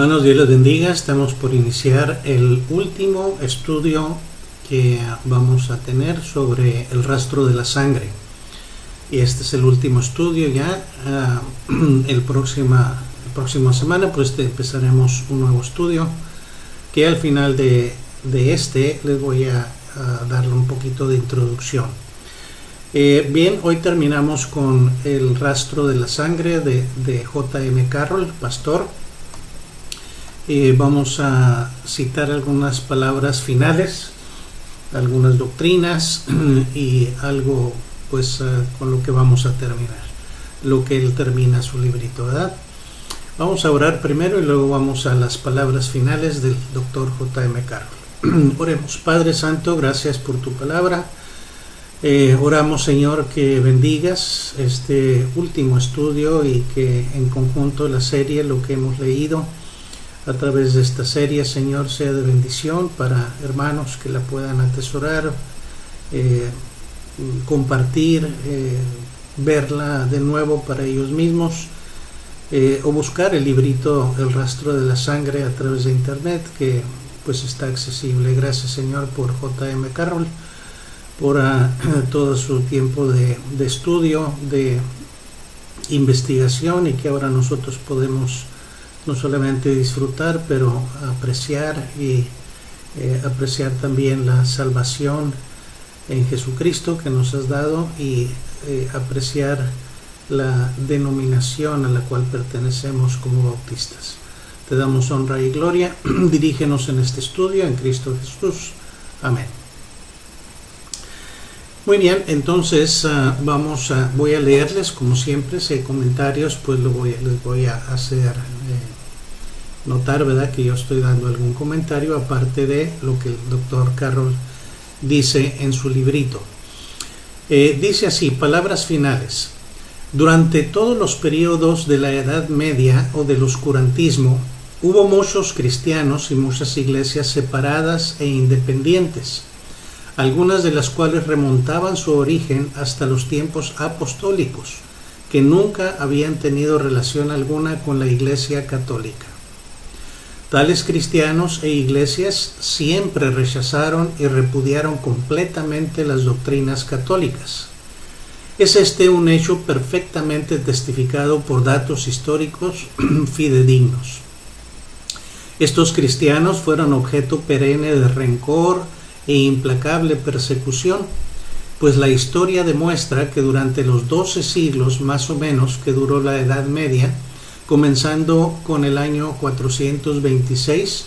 Hermanos, Dios les bendiga. Estamos por iniciar el último estudio que vamos a tener sobre el rastro de la sangre. Y este es el último estudio ya. La próxima semana pues empezaremos un nuevo estudio que al final de este les voy a darle un poquito de introducción. Bien, hoy terminamos con el rastro de la sangre de J.M. Carroll, pastor. Vamos a citar algunas palabras finales, algunas doctrinas y algo pues con lo que vamos a terminar, lo que él termina su librito, ¿verdad? Vamos a orar primero y luego vamos a las palabras finales del doctor J.M. Carroll. Oremos. Padre Santo, gracias por tu palabra. Oramos, Señor, que bendigas este último estudio y que en conjunto la serie, lo que hemos leído a través de esta serie, Señor, sea de bendición para hermanos que la puedan atesorar, compartir, verla de nuevo para ellos mismos, o buscar el librito El rastro de la sangre a través de internet, que pues está accesible. Gracias, Señor, por J.M. Carroll, por todo su tiempo de estudio, de investigación, y que ahora nosotros podemos no solamente disfrutar, pero apreciar y apreciar también la salvación en Jesucristo que nos has dado, y apreciar la denominación a la cual pertenecemos como bautistas. Te damos honra y gloria. Dirígenos en este estudio en Cristo Jesús. Amén. Muy bien, entonces voy a leerles como siempre. Si hay comentarios, pues les voy a hacer notar, ¿verdad?, que yo estoy dando algún comentario aparte de lo que el doctor Carroll dice en su librito. Dice así: palabras finales. Durante todos los periodos de la Edad Media o del oscurantismo, hubo muchos cristianos y muchas iglesias separadas e independientes, algunas de las cuales remontaban su origen hasta los tiempos apostólicos, que nunca habían tenido relación alguna con la Iglesia católica. Tales cristianos e iglesias siempre rechazaron y repudiaron completamente las doctrinas católicas. Es este un hecho perfectamente testificado por datos históricos fidedignos. Estos cristianos fueron objeto perenne de rencor e implacable persecución, pues la historia demuestra que durante los 12 siglos más o menos que duró la Edad Media, comenzando con el año 426,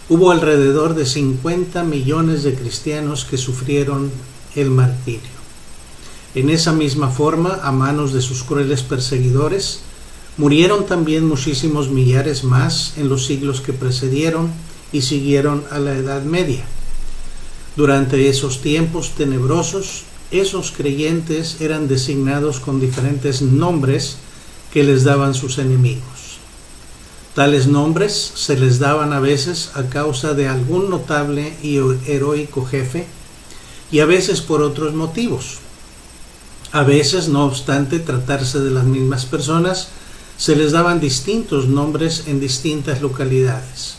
hubo alrededor de 50 millones de cristianos que sufrieron el martirio. En esa misma forma, a manos de sus crueles perseguidores, murieron también muchísimos millares más en los siglos que precedieron y siguieron a la Edad Media. Durante esos tiempos tenebrosos, esos creyentes eran designados con diferentes nombres que les daban sus enemigos. Tales nombres se les daban a veces a causa de algún notable y heroico jefe, y a veces por otros motivos. A veces, no obstante tratarse de las mismas personas, se les daban distintos nombres en distintas localidades.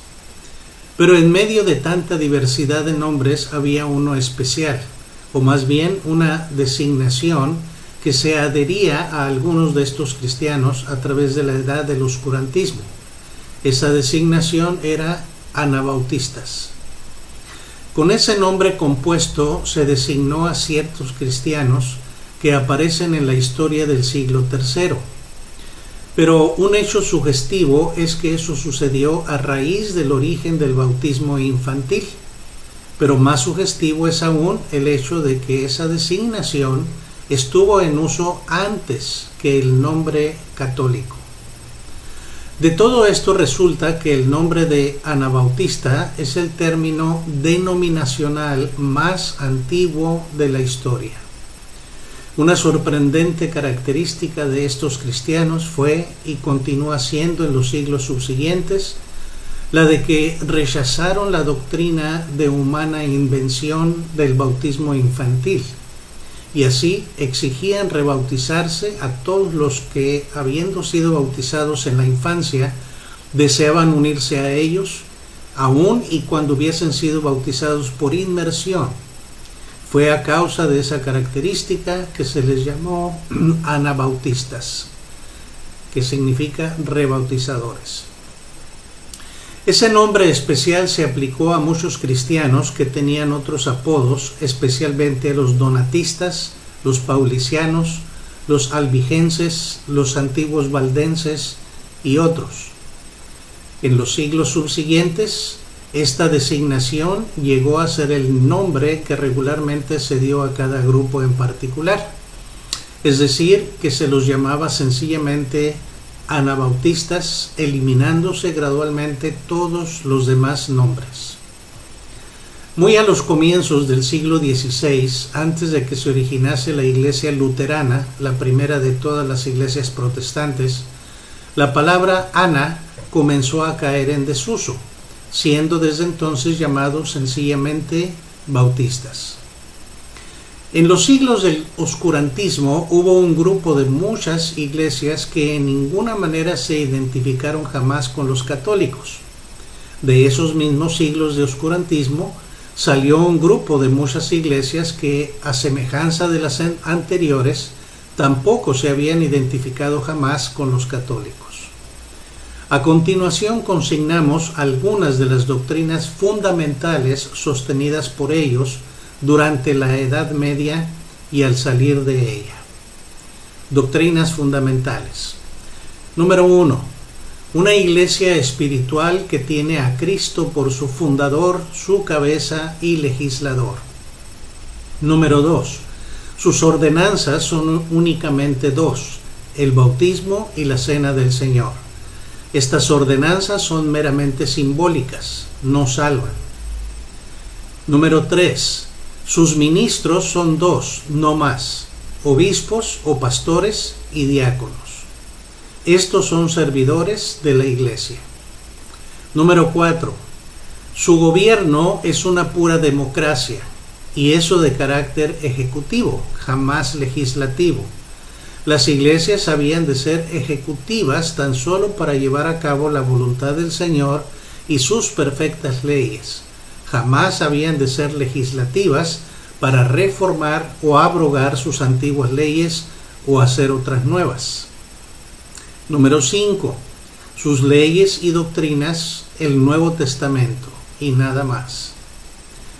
Pero en medio de tanta diversidad de nombres había uno especial, o más bien una designación que se adhería a algunos de estos cristianos a través de la edad del oscurantismo. Esa designación era anabautistas. Con ese nombre compuesto se designó a ciertos cristianos que aparecen en la historia del siglo III. Pero un hecho sugestivo es que eso sucedió a raíz del origen del bautismo infantil. Pero más sugestivo es aún el hecho de que esa designación estuvo en uso antes que el nombre católico. De todo esto resulta que el nombre de anabautista es el término denominacional más antiguo de la historia. Una sorprendente característica de estos cristianos fue, y continúa siendo en los siglos subsiguientes, la de que rechazaron la doctrina de humana invención del bautismo infantil, y así exigían rebautizarse a todos los que, habiendo sido bautizados en la infancia, deseaban unirse a ellos, aun y cuando hubiesen sido bautizados por inmersión. Fue a causa de esa característica que se les llamó anabautistas, que significa rebautizadores. Ese nombre especial se aplicó a muchos cristianos que tenían otros apodos, especialmente los donatistas, los paulicianos, los albigenses, los antiguos valdenses y otros. En los siglos subsiguientes, esta designación llegó a ser el nombre que regularmente se dio a cada grupo en particular, es decir, que se los llamaba sencillamente anabautistas, eliminándose gradualmente todos los demás nombres. Muy a los comienzos del siglo XVI, antes de que se originase la iglesia luterana, la primera de todas las iglesias protestantes, la palabra ana comenzó a caer en desuso, siendo desde entonces llamados sencillamente bautistas. En los siglos del oscurantismo hubo un grupo de muchas iglesias que en ninguna manera se identificaron jamás con los católicos. De esos mismos siglos de oscurantismo salió un grupo de muchas iglesias que, a semejanza de las anteriores, tampoco se habían identificado jamás con los católicos. A continuación consignamos algunas de las doctrinas fundamentales sostenidas por ellos durante la Edad Media y al salir de ella. Doctrinas fundamentales. Número 1. Una iglesia espiritual que tiene a Cristo por su fundador, su cabeza y legislador. Número 2. Sus ordenanzas son únicamente dos: el bautismo y la cena del Señor. Estas ordenanzas son meramente simbólicas, no salvan. Número 3. Sus ministros son dos, no más: obispos o pastores y diáconos. Estos son servidores de la iglesia. Número 4. Su gobierno es una pura democracia, y eso de carácter ejecutivo, jamás legislativo. Las iglesias habían de ser ejecutivas tan solo para llevar a cabo la voluntad del Señor y sus perfectas leyes. Jamás habían de ser legislativas para reformar o abrogar sus antiguas leyes o hacer otras nuevas. Número 5. Sus leyes y doctrinas, el Nuevo Testamento y nada más.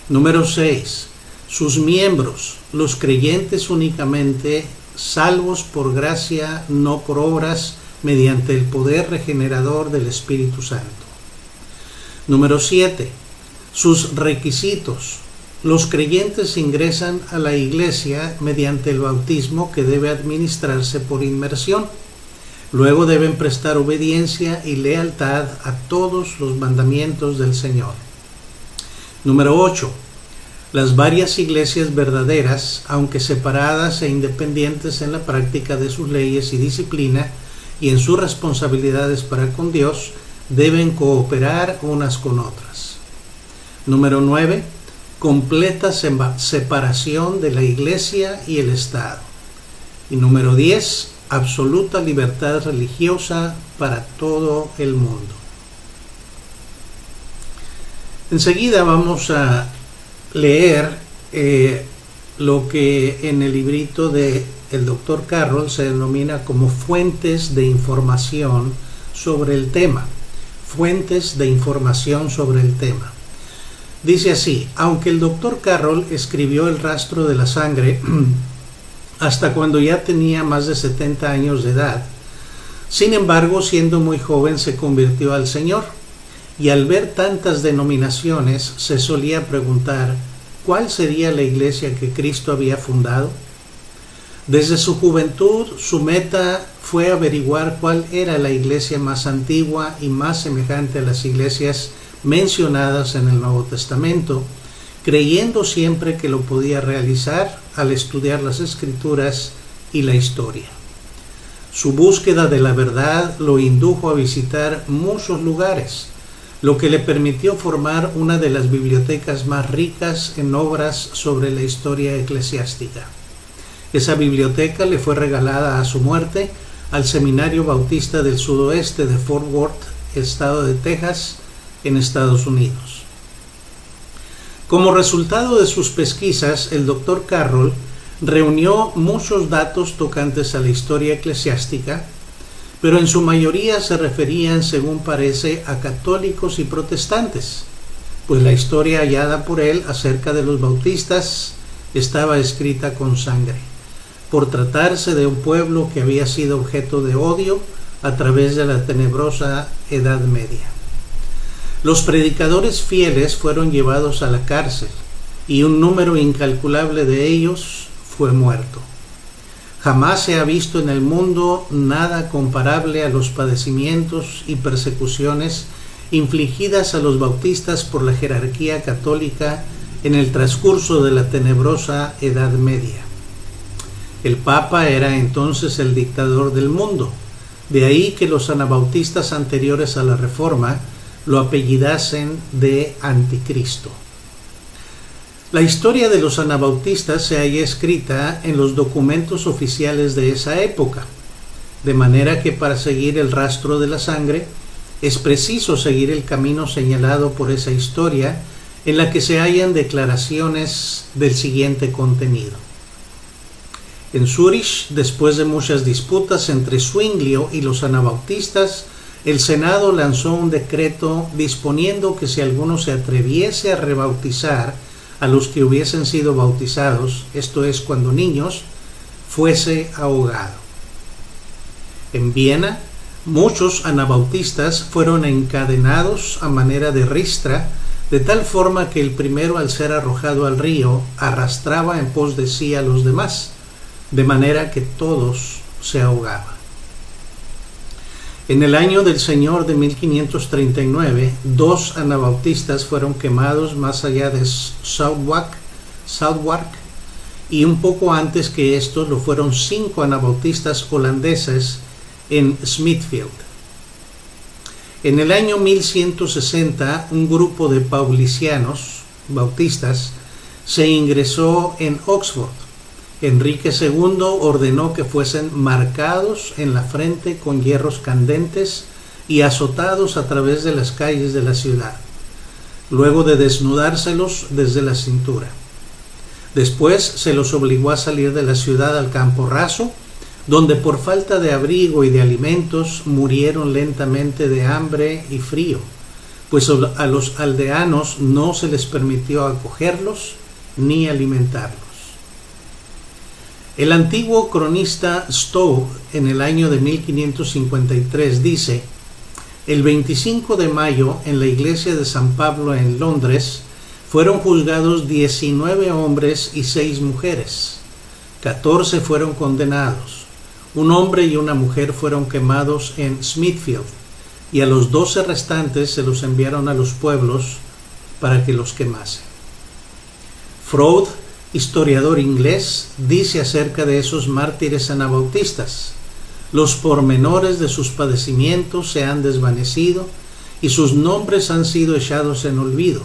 Número 6. Sus miembros, los creyentes únicamente, salvos por gracia, no por obras, mediante el poder regenerador del Espíritu Santo. Número 7. Sus requisitos. Los creyentes ingresan a la iglesia mediante el bautismo que debe administrarse por inmersión. Luego deben prestar obediencia y lealtad a todos los mandamientos del Señor. Número 8. Las varias iglesias verdaderas, aunque separadas e independientes en la práctica de sus leyes y disciplina y en sus responsabilidades para con Dios, deben cooperar unas con otras. Número 9. Completa separación de la iglesia y el Estado. Y número 10. Absoluta libertad religiosa para todo el mundo. Enseguida vamos a leer lo que en el librito de el Dr. Carroll se denomina como fuentes de información sobre el tema. Fuentes de información sobre el tema. Dice así: aunque el Dr. Carroll escribió El rastro de la sangre hasta cuando ya tenía más de 70 años de edad, sin embargo, siendo muy joven se convirtió al Señor, y al ver tantas denominaciones se solía preguntar ¿cuál sería la iglesia que Cristo había fundado? Desde su juventud, su meta fue averiguar cuál era la iglesia más antigua y más semejante a las iglesias mencionadas en el Nuevo Testamento, creyendo siempre que lo podía realizar al estudiar las Escrituras y la historia. Su búsqueda de la verdad lo indujo a visitar muchos lugares, lo que le permitió formar una de las bibliotecas más ricas en obras sobre la historia eclesiástica. Esa biblioteca le fue regalada a su muerte al Seminario Bautista del Sudoeste de Fort Worth estado de Texas, en Estados Unidos. Como resultado de sus pesquisas, el Dr. Carroll reunió muchos datos tocantes a la historia eclesiástica, pero en su mayoría se referían, según parece, a católicos y protestantes, pues la historia hallada por él acerca de los bautistas estaba escrita con sangre, por tratarse de un pueblo que había sido objeto de odio a través de la tenebrosa Edad Media. Los predicadores fieles fueron llevados a la cárcel y un número incalculable de ellos fue muerto. Jamás se ha visto en el mundo nada comparable a los padecimientos y persecuciones infligidas a los bautistas por la jerarquía católica en el transcurso de la tenebrosa Edad Media. El Papa era entonces el dictador del mundo, de ahí que los anabautistas anteriores a la Reforma lo apellidasen de Anticristo. La historia de los anabautistas se halla escrita en los documentos oficiales de esa época, de manera que para seguir el rastro de la sangre es preciso seguir el camino señalado por esa historia, en la que se hallan declaraciones del siguiente contenido. En Zúrich, después de muchas disputas entre Zwinglio y los anabautistas, el Senado lanzó un decreto disponiendo que si alguno se atreviese a rebautizar a los que hubiesen sido bautizados, esto es, cuando niños, fuese ahogado. En Viena, muchos anabautistas fueron encadenados a manera de ristra, de tal forma que el primero, al ser arrojado al río, arrastraba en pos de sí a los demás, de manera que todos se ahogaban. En el año del Señor de 1539, 2 anabautistas fueron quemados más allá de Southwark, y un poco antes que estos lo fueron 5 anabautistas holandeses en Smithfield. En el año 1160, un grupo de paulicianos, bautistas, se ingresó en Oxford. Enrique II ordenó que fuesen marcados en la frente con hierros candentes y azotados a través de las calles de la ciudad, luego de desnudárselos desde la cintura. Después se los obligó a salir de la ciudad al campo raso, donde por falta de abrigo y de alimentos murieron lentamente de hambre y frío, pues a los aldeanos no se les permitió acogerlos ni alimentarlos. El antiguo cronista Stowe, en el año de 1553, dice: el 25 de mayo, en la iglesia de San Pablo en Londres, fueron juzgados 19 hombres y 6 mujeres. 14 fueron condenados. Un hombre y una mujer fueron quemados en Smithfield, y a los 12 restantes se los enviaron a los pueblos para que los quemasen. Froude, historiador inglés, dice acerca de esos mártires anabautistas: los pormenores de sus padecimientos se han desvanecido y sus nombres han sido echados en olvido,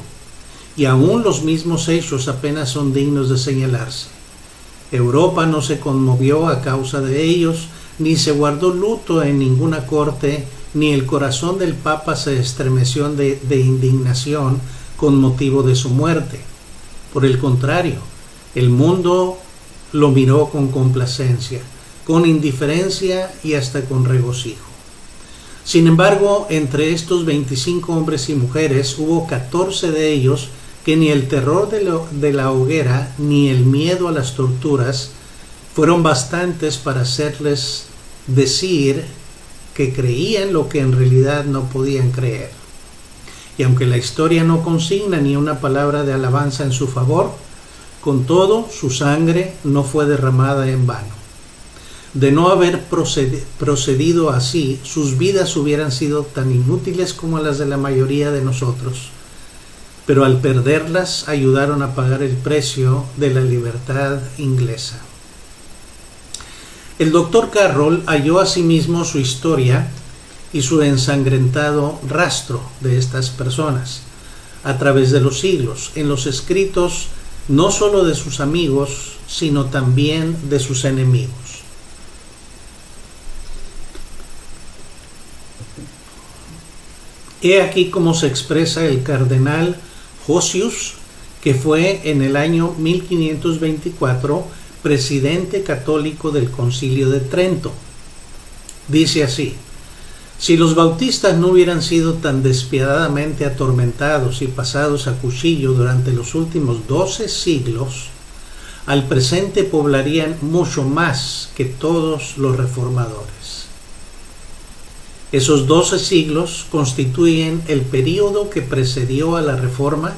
y aún los mismos hechos apenas son dignos de señalarse. Europa no se conmovió a causa de ellos, ni se guardó luto en ninguna corte, ni el corazón del Papa se estremeció de indignación con motivo de su muerte. Por el contrario, el mundo lo miró con complacencia, con indiferencia y hasta con regocijo. Sin embargo, entre estos 25 hombres y mujeres hubo 14 de ellos que ni el terror de la hoguera ni el miedo a las torturas fueron bastantes para hacerles decir que creían lo que en realidad no podían creer. Y aunque la historia no consigna ni una palabra de alabanza en su favor, con todo, su sangre no fue derramada en vano. De no haber procedido así, sus vidas hubieran sido tan inútiles como las de la mayoría de nosotros, pero al perderlas ayudaron a pagar el precio de la libertad inglesa. El Dr. Carroll halló asimismo su historia y su ensangrentado rastro de estas personas a través de los siglos, en los escritos no solo de sus amigos, sino también de sus enemigos. He aquí cómo se expresa el cardenal Hosius, que fue en el año 1524 presidente católico del Concilio de Trento. Dice así: si los bautistas no hubieran sido tan despiadadamente atormentados y pasados a cuchillo durante los últimos 12 siglos, al presente poblarían mucho más que todos los reformadores. Esos 12 siglos constituyen el período que precedió a la Reforma,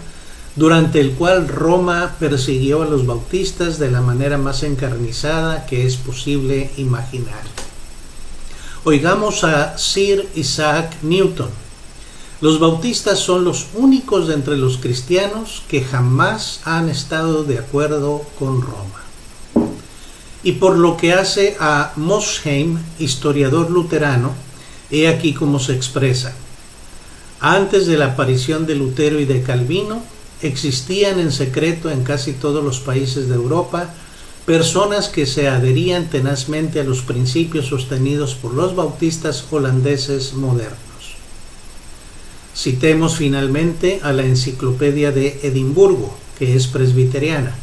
durante el cual Roma persiguió a los bautistas de la manera más encarnizada que es posible imaginar. Oigamos a Sir Isaac Newton. Los bautistas son los únicos de entre los cristianos que jamás han estado de acuerdo con Roma. Y por lo que hace a Mosheim, historiador luterano, he aquí cómo se expresa: antes de la aparición de Lutero y de Calvino, existían en secreto en casi todos los países de Europa personas que se adherían tenazmente a los principios sostenidos por los bautistas holandeses modernos. Citemos finalmente a la Enciclopedia de Edimburgo, que es presbiteriana.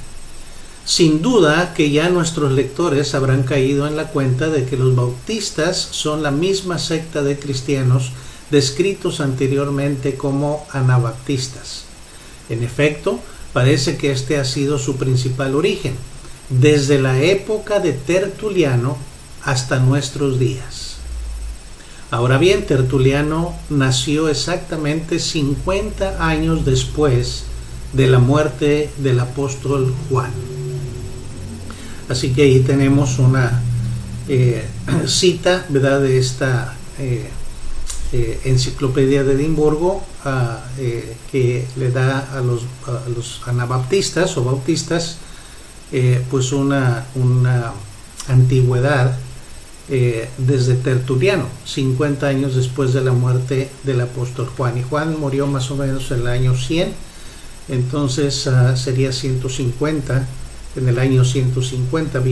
Sin duda que ya nuestros lectores habrán caído en la cuenta de que los bautistas son la misma secta de cristianos descritos anteriormente como anabaptistas. En efecto, parece que este ha sido su principal origen, desde la época de Tertuliano hasta nuestros días. Ahora bien, Tertuliano nació exactamente 50 años después de la muerte del apóstol Juan. Así que ahí tenemos una cita, ¿verdad?, de esta Enciclopedia de Edimburgo, que le da a los anabaptistas o bautistas pues una antigüedad desde Tertuliano, 50 años después de la muerte del apóstol Juan. Y Juan murió más o menos en el año 100, entonces sería 150. En el año 150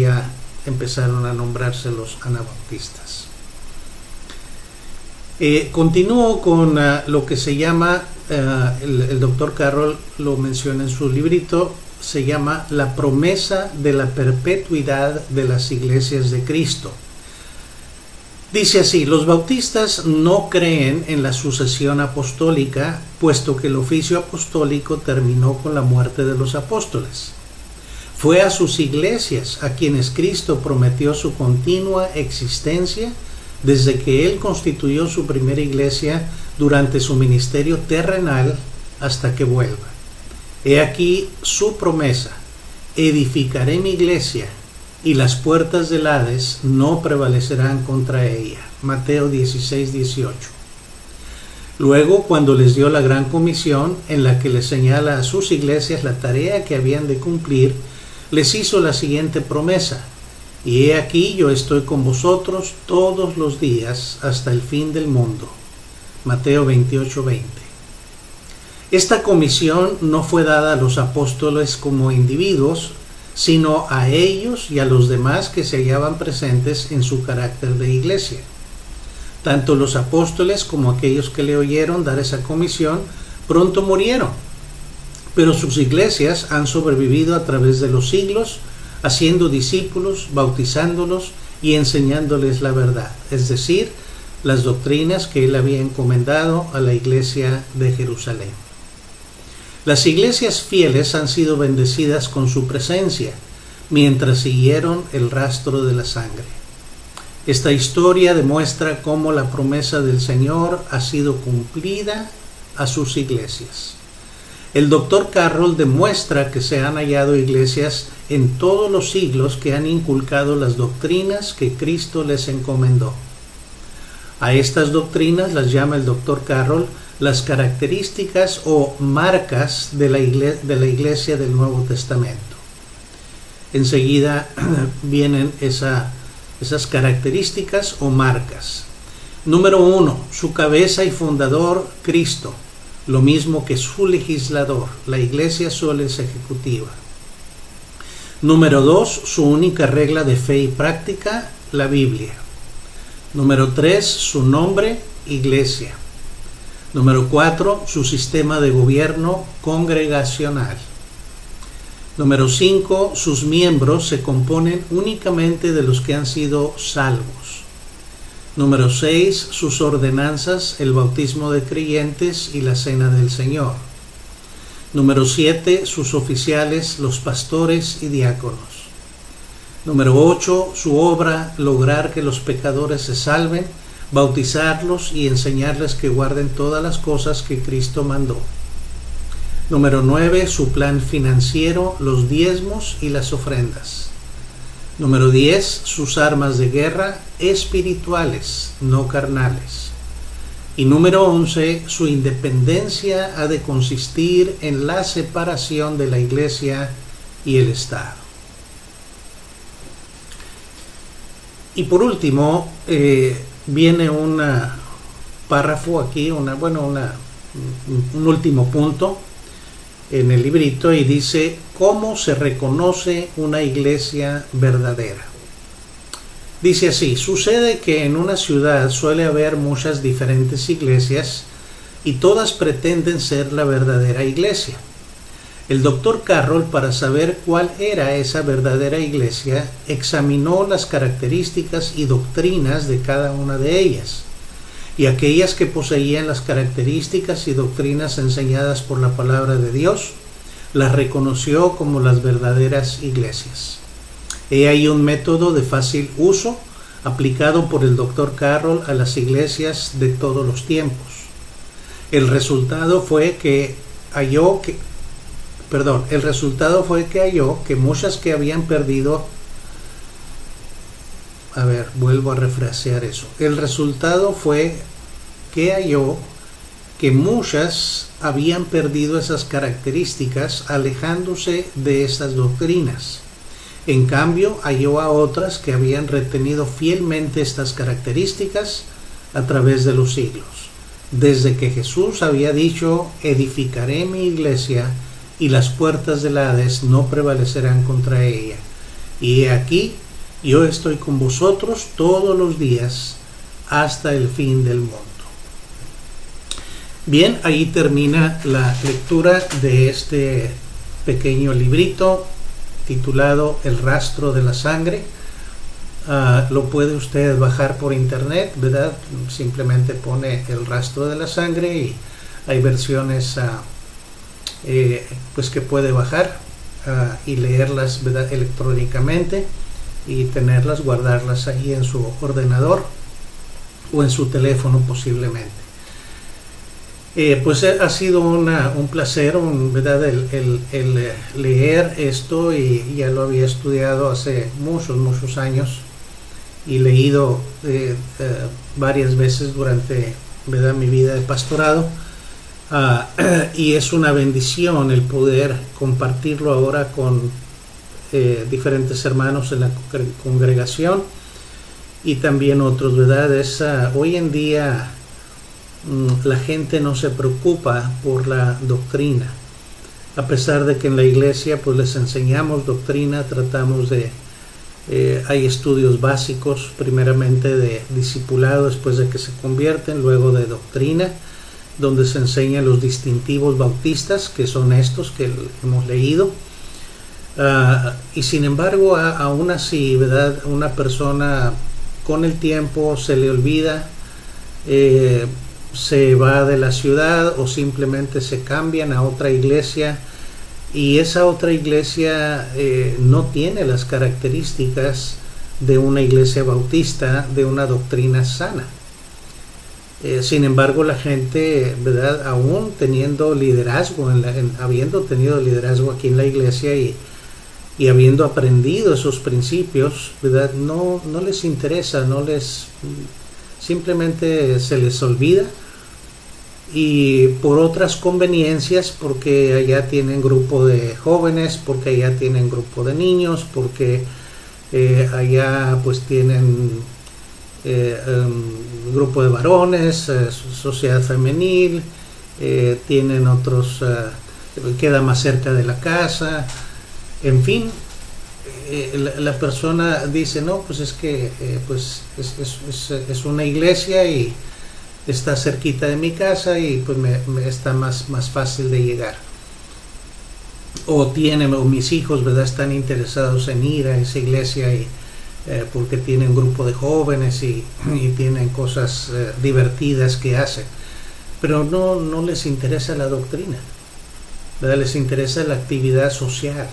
empezaron a nombrarse los anabaptistas. Continúo con lo que se llama, el doctor Carroll lo menciona en su librito, se llama la promesa de la perpetuidad de las iglesias de Cristo. Dice así: los bautistas no creen en la sucesión apostólica, puesto que el oficio apostólico terminó con la muerte de los apóstoles. Fue a sus iglesias a quienes Cristo prometió su continua existencia desde que Él constituyó su primera iglesia durante su ministerio terrenal hasta que vuelva. He aquí su promesa: edificaré mi iglesia y las puertas del Hades no prevalecerán contra ella. Mateo 16:18. Luego, cuando les dio la gran comisión en la que les señala a sus iglesias la tarea que habían de cumplir, les hizo la siguiente promesa: y he aquí yo estoy con vosotros todos los días hasta el fin del mundo. Mateo 28:20. Esta comisión no fue dada a los apóstoles como individuos, sino a ellos y a los demás que se hallaban presentes en su carácter de iglesia. Tanto los apóstoles como aquellos que le oyeron dar esa comisión pronto murieron, pero sus iglesias han sobrevivido a través de los siglos, haciendo discípulos, bautizándolos y enseñándoles la verdad, es decir, las doctrinas que él había encomendado a la iglesia de Jerusalén. Las iglesias fieles han sido bendecidas con su presencia, mientras siguieron el rastro de la sangre. Esta historia demuestra cómo la promesa del Señor ha sido cumplida a sus iglesias. El doctor Carroll demuestra que se han hallado iglesias en todos los siglos que han inculcado las doctrinas que Cristo les encomendó. A estas doctrinas las llama el doctor Carroll las características o marcas de la iglesia del Nuevo Testamento. Enseguida vienen esas características o marcas. Número 1, su cabeza y fundador, Cristo, lo mismo que su legislador. La iglesia solo es ejecutiva. Número 2, su única regla de fe y práctica, la Biblia. Número 3, su nombre, iglesia. Número 4, su sistema de gobierno congregacional. Número 5, sus miembros se componen únicamente de los que han sido salvos. Número 6, sus ordenanzas, el bautismo de creyentes y la cena del Señor. Número 7, sus oficiales, los pastores y diáconos. Número 8, su obra, lograr que los pecadores se salven, bautizarlos y enseñarles que guarden todas las cosas que Cristo mandó. Número 9, su plan financiero, los diezmos y las ofrendas. Número 10, sus armas de guerra espirituales, no carnales. Y número 11, su independencia ha de consistir en la separación de la Iglesia y el Estado. Y por último, viene un párrafo aquí, un último punto en el librito, y dice: ¿cómo se reconoce una iglesia verdadera? Dice así: sucede que en una ciudad suele haber muchas diferentes iglesias y todas pretenden ser la verdadera iglesia. El doctor Carroll, para saber cuál era esa verdadera iglesia, examinó las características y doctrinas de cada una de ellas, y aquellas que poseían las características y doctrinas enseñadas por la palabra de Dios, las reconoció como las verdaderas iglesias. He ahí un método de fácil uso aplicado por el doctor Carroll a las iglesias de todos los tiempos. El resultado fue que halló que muchas que habían perdido. Vuelvo a refrasear eso. El resultado fue que halló que muchas habían perdido esas características alejándose de esas doctrinas. En cambio, halló a otras que habían retenido fielmente estas características a través de los siglos, desde que Jesús había dicho: edificaré mi iglesia y las puertas del Hades no prevalecerán contra ella. Y he aquí, yo estoy con vosotros todos los días hasta el fin del mundo. Bien, ahí termina la lectura de este pequeño librito titulado El rastro de la sangre. Lo puede usted bajar por internet, ¿verdad? Simplemente pone El rastro de la sangre y hay versiones pues que puede bajar y leerlas, ¿verdad?, electrónicamente, y tenerlas, guardarlas ahí en su ordenador o en su teléfono posiblemente. Pues ha sido un placer, ¿verdad?, el leer esto, y ya lo había estudiado hace muchos años y leído varias veces durante, ¿verdad?, mi vida de pastorado. Y es una bendición el poder compartirlo ahora con diferentes hermanos en la congregación y también otros, ¿verdad? Hoy en día la gente no se preocupa por la doctrina, a pesar de que en la iglesia pues les enseñamos doctrina, tratamos de hay estudios básicos, primeramente de discipulado después de que se convierten, luego de doctrina, donde se enseñan los distintivos bautistas, que son estos que hemos leído. Y sin embargo, aún así, ¿verdad?, una persona con el tiempo se le olvida, se va de la ciudad o simplemente se cambian a otra iglesia, y esa otra iglesia no tiene las características de una iglesia bautista, de una doctrina sana. Sin embargo, la gente, ¿verdad?, aún teniendo liderazgo, habiendo tenido liderazgo aquí en la iglesia y habiendo aprendido esos principios, ¿verdad?, no les interesa, simplemente se les olvida, y por otras conveniencias, porque allá tienen grupo de jóvenes, porque allá tienen grupo de niños, porque allá pues tienen grupo de varones, sociedad femenil, tienen otros, queda más cerca de la casa, en fin, la persona dice: no, pues es que pues es una iglesia y está cerquita de mi casa y pues me está más fácil de llegar. O mis hijos, ¿verdad?, están interesados en ir a esa iglesia y porque tienen un grupo de jóvenes y tienen cosas divertidas que hacen, pero no les interesa la doctrina, ¿verdad? Les interesa la actividad social.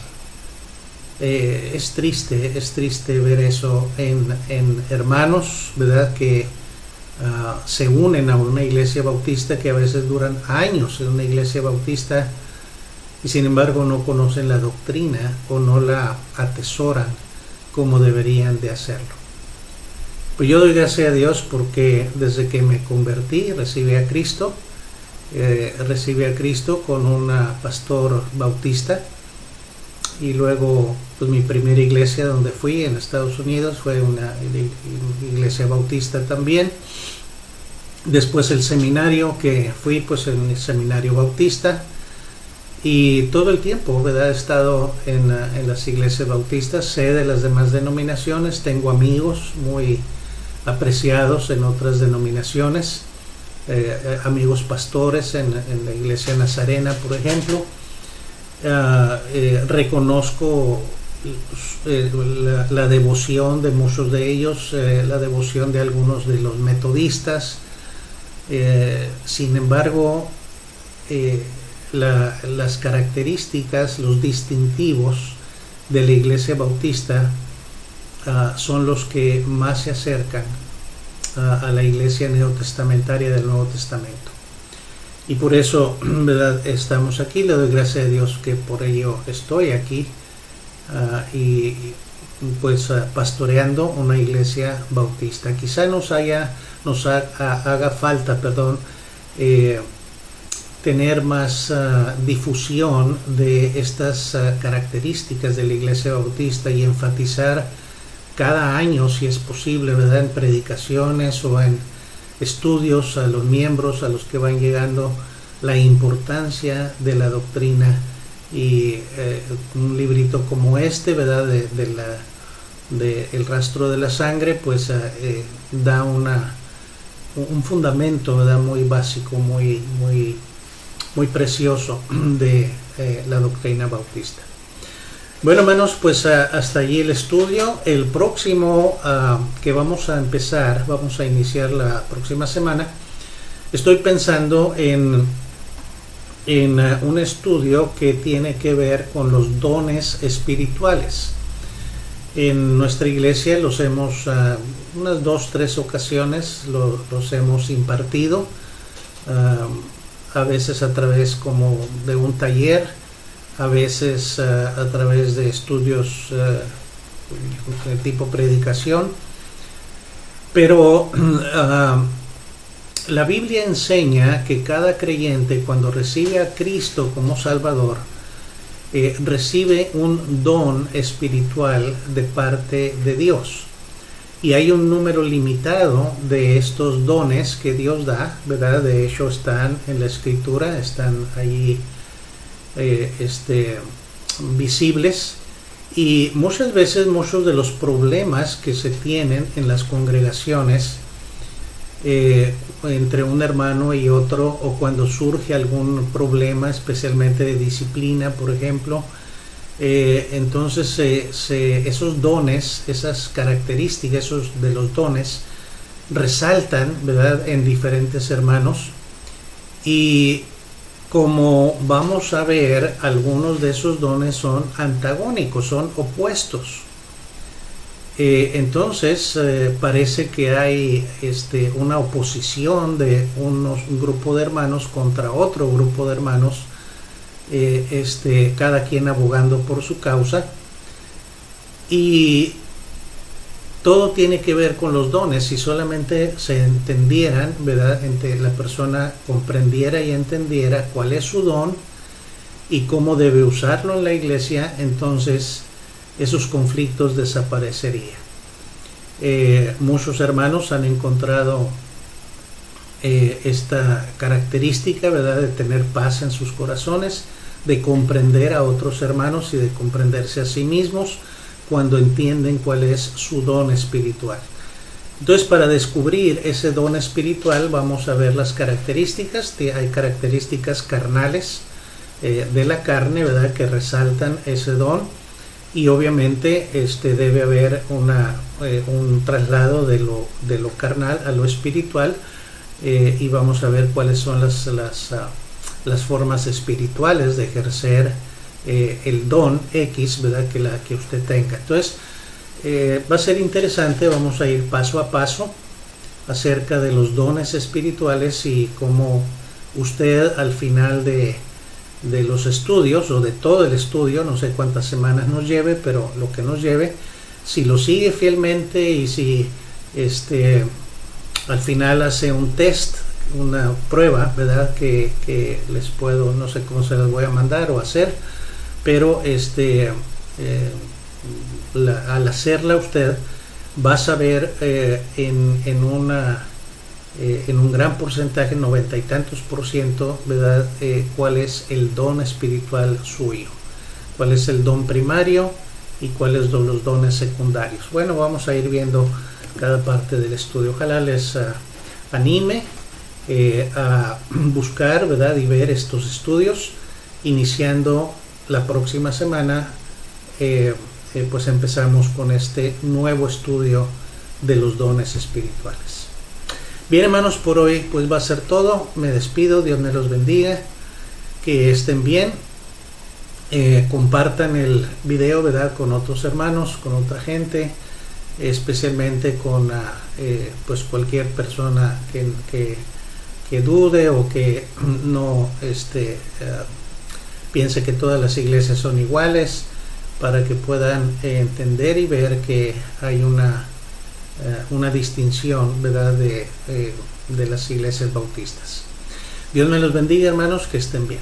Es triste ver eso en hermanos, ¿verdad?, que se unen a una iglesia bautista, que a veces duran años en una iglesia bautista y sin embargo no conocen la doctrina o no la atesoran como deberían de hacerlo. Pues yo doy gracias a Dios porque desde que me convertí recibí a Cristo con un pastor bautista, y luego pues mi primera iglesia donde fui en Estados Unidos fue una iglesia bautista también. Después el seminario que fui, pues en el seminario bautista, y todo el tiempo, ¿verdad?, he estado en las iglesias bautistas. Sé de las demás denominaciones, tengo amigos muy apreciados en otras denominaciones, amigos pastores en la iglesia Nazarena, por ejemplo. Reconozco la devoción de muchos de ellos, la devoción de algunos de los metodistas. Sin embargo, las características, los distintivos de la iglesia bautista son los que más se acercan a la iglesia neotestamentaria del Nuevo Testamento. Y por eso, ¿verdad?, estamos aquí. Le doy gracias a Dios que por ello estoy aquí pastoreando una iglesia bautista. Quizá nos haga falta, tener más difusión de estas características de la iglesia bautista y enfatizar cada año, si es posible, ¿verdad?, en predicaciones o en estudios a los miembros, a los que van llegando, la importancia de la doctrina. Y un librito como este, ¿verdad?, de El Rastro de la Sangre, pues da un fundamento, ¿verdad?, muy básico, muy precioso de la doctrina bautista. Bueno, hermanos, pues hasta allí el estudio. El próximo que vamos a iniciar la próxima semana, estoy pensando en un estudio que tiene que ver con los dones espirituales. En nuestra iglesia los hemos, unas 2-3 ocasiones los hemos impartido, a veces a través como de un taller, a veces a través de estudios de tipo predicación. Pero la Biblia enseña que cada creyente, cuando recibe a Cristo como Salvador, recibe un don espiritual de parte de Dios. Y hay un número limitado de estos dones que Dios da, ¿verdad? De hecho están en la Escritura, están ahí visibles. Y muchas veces muchos de los problemas que se tienen en las congregaciones entre un hermano y otro, o cuando surge algún problema, especialmente de disciplina, por ejemplo, entonces esos dones, esas características, esos de los dones resaltan, ¿verdad?, en diferentes hermanos. Y como vamos a ver, algunos de esos dones son antagónicos, son opuestos. Entonces parece que hay una oposición de un grupo de hermanos contra otro grupo de hermanos, cada quien abogando por su causa, y todo tiene que ver con los dones. Si solamente se entendieran, ¿verdad?, la persona comprendiera y entendiera cuál es su don y cómo debe usarlo en la iglesia, entonces esos conflictos desaparecerían. Muchos hermanos han encontrado esta característica, ¿verdad?, de tener paz en sus corazones, de comprender a otros hermanos y de comprenderse a sí mismos cuando entienden cuál es su don espiritual. Entonces, para descubrir ese don espiritual vamos a ver las características. Hay características carnales de la carne, ¿verdad?, que resaltan ese don, y obviamente debe haber un traslado de lo carnal a lo espiritual, y vamos a ver cuáles son las formas espirituales de ejercer el don X, ¿verdad?, que usted tenga. Entonces, va a ser interesante. Vamos a ir paso a paso acerca de los dones espirituales y cómo usted al final de los estudios, o de todo el estudio, no sé cuántas semanas nos lleve, pero lo que nos lleve, si lo sigue fielmente y si al final hace un test, una prueba, ¿verdad?, que les puedo, no sé cómo se las voy a mandar o hacer, pero al hacerla usted va a saber en un gran porcentaje, 90 y tantos %, ¿verdad?, cuál es el don espiritual suyo, cuál es el don primario y cuáles son los dones secundarios. Bueno, vamos a ir viendo cada parte del estudio. Ojalá les anime a buscar, ¿verdad?, y ver estos estudios. Iniciando la próxima semana, pues empezamos con este nuevo estudio de los dones espirituales. Bien, hermanos, por hoy pues va a ser todo. Me despido, Dios me los bendiga, que estén bien. Compartan el video, ¿verdad?, con otros hermanos, con otra gente, especialmente con pues cualquier persona que dude o que no piense que todas las iglesias son iguales, para que puedan entender y ver que hay una distinción, ¿verdad?, de las iglesias bautistas. Dios me los bendiga, hermanos, que estén bien.